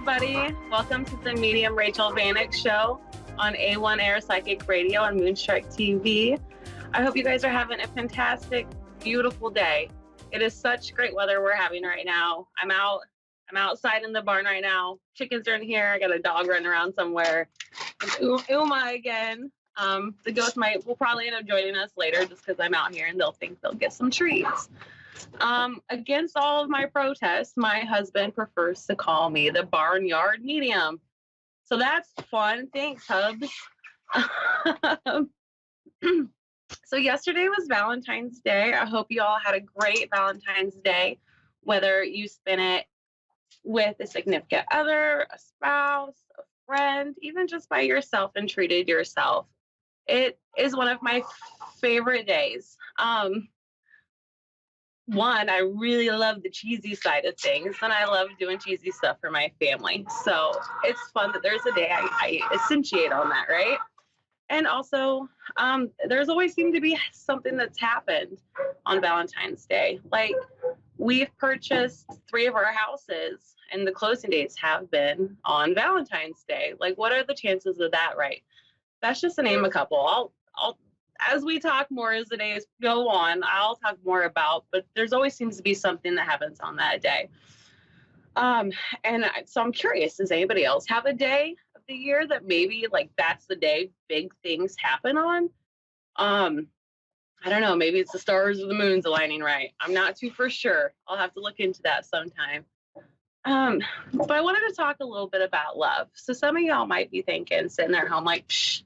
everybody. Welcome to the Medium Rachel Vanik show on A1 Air Psychic Radio and Moonstrike TV. I hope you guys are having a fantastic, beautiful day. It is such great weather we're having right now. I'm outside in the barn right now. Chickens are in here. I got a dog running around somewhere. It's Uma again. The ghost will probably end up joining us later just because I'm out here and they'll think they'll get some treats. Against all of my protests, my husband prefers to call me the barnyard medium. So that's fun. Thanks, hubs. So yesterday was Valentine's Day. I hope you all had a great Valentine's Day, whether you spent it with a significant other, a spouse, a friend, even just by yourself and treated yourself. It is one of my favorite days. One, I really love the cheesy side of things, and I love doing cheesy stuff for my family. So it's fun that there's a day I accentuate on that, right? And also, there's always seemed to be something that's happened on Valentine's Day. Like, we've purchased 3 of our houses, and the closing dates have been on Valentine's Day. Like, what are the chances of that, right? That's just to name a couple. I'll as we talk more as the days go on, I'll talk more about, but there's always seems to be something that happens on that day. So I'm curious, does anybody else have a day of the year that maybe like that's the day big things happen on? I don't know, maybe it's the stars or the moon's aligning right. I'm not too for sure. I'll have to look into that sometime. But I wanted to talk a little bit about love. So some of y'all might be thinking, sitting there at home like, psh,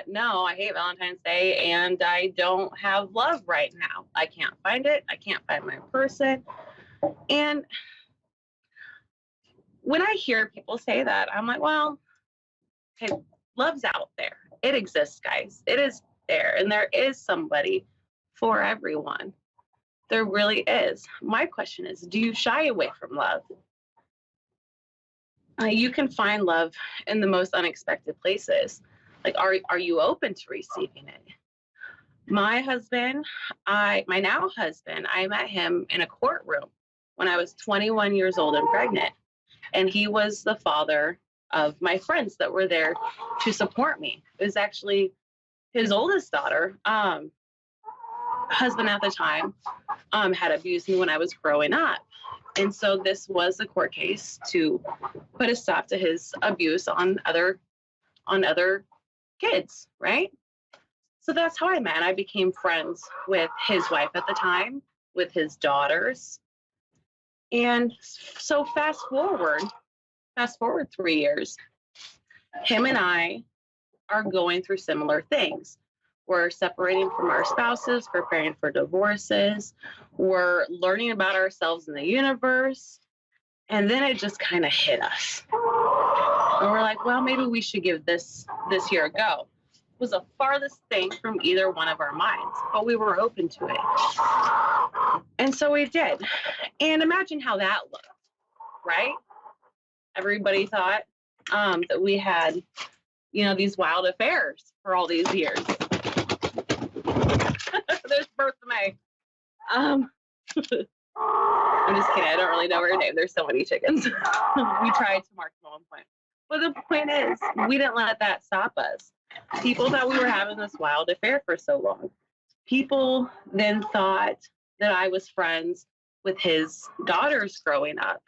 no, I hate Valentine's Day and I don't have love right now. I can't find it. I can't find my person. And when I hear people say that, I'm like, well, okay, love's out there. It exists, guys. It is there. And there is somebody for everyone. There really is. My question is, do you shy away from love? You can find love in the most unexpected places. Like, are you open to receiving it? My husband, my now husband, I met him in a courtroom when I was 21 years old and pregnant. And he was the father of my friends that were there to support me. It was actually his oldest daughter. Husband at the time had abused me when I was growing up. And so this was a court case to put a stop to his abuse on other kids, right? So that's how I met. I became friends with his wife at the time, with his daughters. And so fast forward 3 years, him and I are going through similar things. We're separating from our spouses, preparing for divorces. We're learning about ourselves in the universe. And then it just kind of hit us. And we're like, well, maybe we should give this year a go. It was the farthest thing from either one of our minds, but we were open to it. And so we did. And imagine how that looked, right? Everybody thought that we had, these wild affairs for all these years. There's Bertha May. I'm just kidding. I don't really know her name. There's so many chickens. We tried to mark them at one point. But the point is, we didn't let that stop us. People thought we were having this wild affair for so long. People then thought that I was friends with his daughters growing up,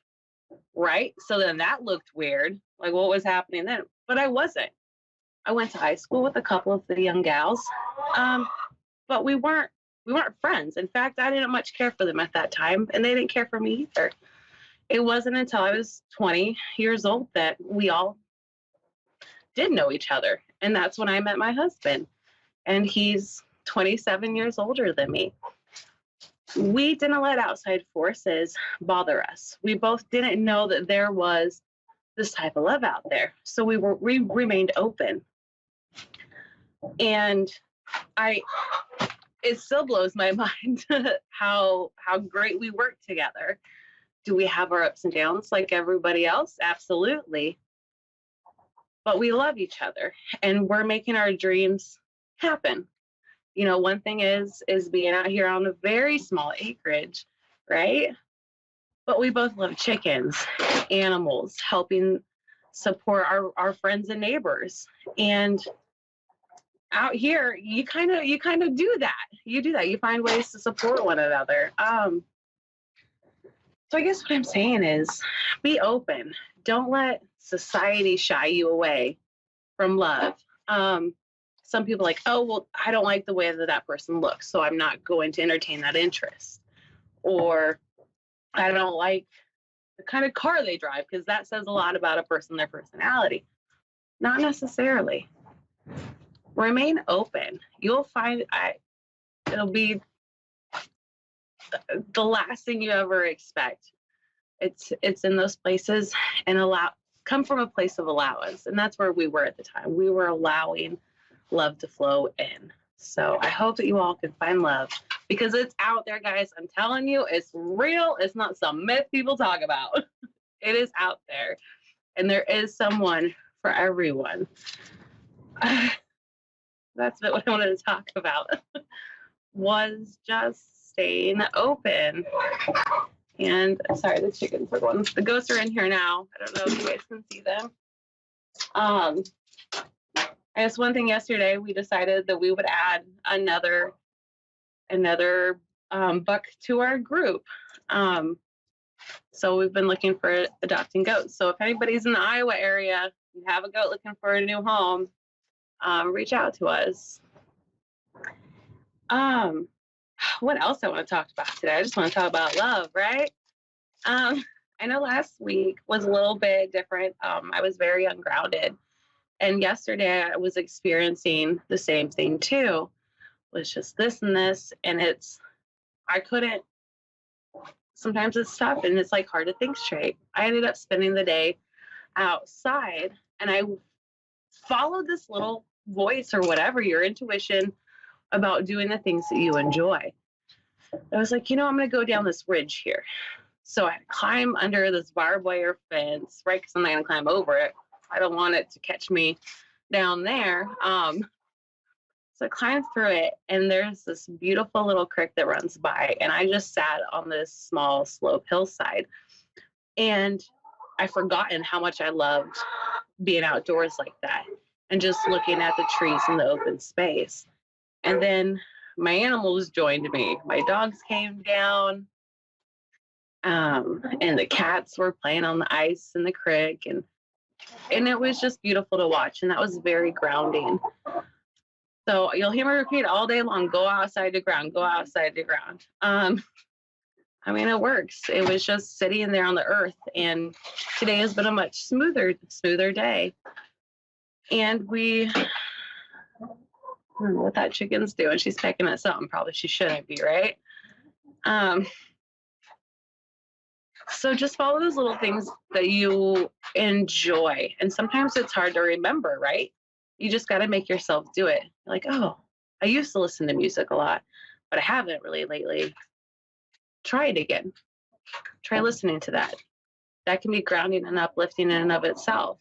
right? So then that looked weird. Like, what was happening then? But I wasn't. I went to high school with a couple of the young gals, but we weren't friends. In fact, I didn't much care for them at that time, and they didn't care for me either. It wasn't until I was 20 years old that we all did know each other. And that's when I met my husband. And he's 27 years older than me. We didn't let outside forces bother us. We both didn't know that there was this type of love out there. So we remained open. And it still blows my mind how great we work together. Do we have our ups and downs like everybody else? Absolutely. But we love each other and we're making our dreams happen. One thing is being out here on a very small acreage, right? but we both love chickens, animals, helping support our friends and neighbors. And out here, you kind of do that. You do that. You find ways to support one another. So I guess what I'm saying is be open. Don't let society shy you away from love. Some people are like, oh, well, I don't like the way that person looks, so I'm not going to entertain that interest. Or I don't like the kind of car they drive, because that says a lot about a person, their personality. Not necessarily. Remain open. You'll find it'll be the last thing you ever expect. It's in those places, and come from a place of allowance. And that's where we were at the time. We were allowing love to flow in. So I hope that you all can find love, because it's out there, guys. I'm telling you, it's real. It's not some myth people talk about. It is out there, and there is someone for everyone. That's what I wanted to talk about, was just staying open. And sorry, the chickens are going. The ghosts are in here now. I don't know if you guys can see them. I guess one thing yesterday, we decided that we would add another buck to our group. So we've been looking for adopting goats. So if anybody's in the Iowa area, you have a goat looking for a new home, reach out to us. What else I want to talk about today? I just want to talk about love, right? I know last week was a little bit different. I was very ungrounded. And yesterday I was experiencing the same thing too. It was just this and this. And sometimes it's tough, and it's like hard to think straight. I ended up spending the day outside, and I followed this little voice, or whatever, your intuition, about doing the things that you enjoy. I was like, I'm going to go down this ridge here. So I climb under this barbed wire fence, right? Because I'm not going to climb over it. I don't want it to catch me down there. So I climbed through it, and there's this beautiful little creek that runs by. And I just sat on this small slope hillside. And I've forgotten how much I loved being outdoors like that, and just looking at the trees in the open space. And then my animals joined me. My dogs came down, and the cats were playing on the ice in the creek, and it was just beautiful to watch, and that was very grounding. So you'll hear me repeat all day long, go outside to ground, go outside to ground. I mean, it works. It was just sitting there on the earth, and today has been a much smoother day. And I don't know what that chicken's doing. She's pecking at something. Probably she shouldn't be, right? So just follow those little things that you enjoy. And sometimes it's hard to remember, right? You just got to make yourself do it. Like, oh, I used to listen to music a lot, but I haven't really lately. Try it again. Try listening to that. That can be grounding and uplifting in and of itself.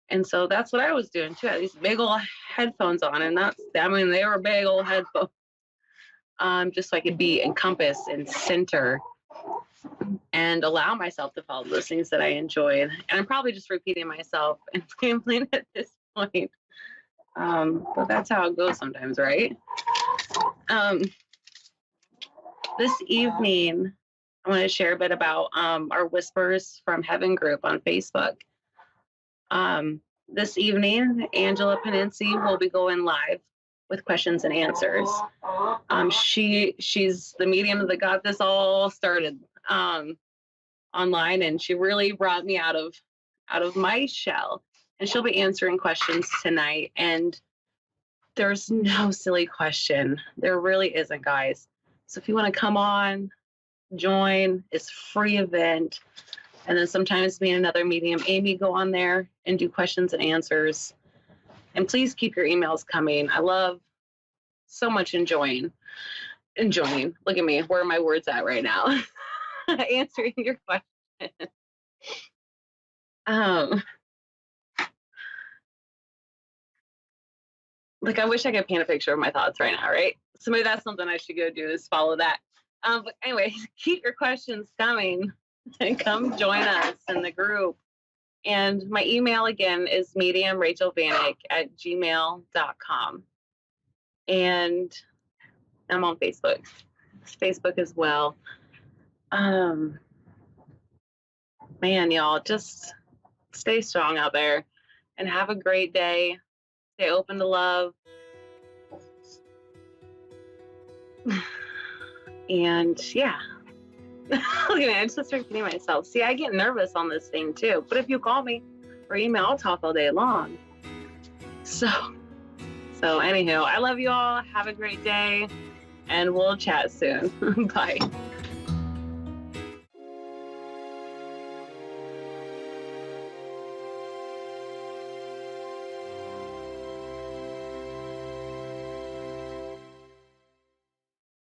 And so that's what I was doing too. I had these big old headphones on, and they were big old headphones. Just so I could be encompassed and center and allow myself to follow those things that I enjoyed. And I'm probably just repeating myself and rambling at this point. But that's how it goes sometimes, right? This evening, I want to share a bit about our Whispers from Heaven group on Facebook. This evening, Angela Panensi will be going live with questions and answers. She's the medium that got this all started online, and she really brought me out of my shell. And she'll be answering questions tonight. And there's no silly question. There really isn't, guys. So if you want to come on, join. It's a free event. And then sometimes me and another medium, Amy, go on there and do questions and answers. And please keep your emails coming. I love so much enjoying. Look at me. Where are my words at right now? Answering your question. Like, I wish I could paint a picture of my thoughts right now, right? So maybe that's something I should go do, is follow that. But anyway, keep your questions coming and come join us in the group. And my email again is mediumrachelvanik@gmail.com. And I'm on Facebook. Facebook as well. Man, y'all, just stay strong out there and have a great day. Stay open to love. And yeah. Look at me, I'm just repeating myself. See, I get nervous on this thing too. But if you call me or email, I'll talk all day long. So anywho, I love you all. Have a great day. And we'll chat soon. Bye.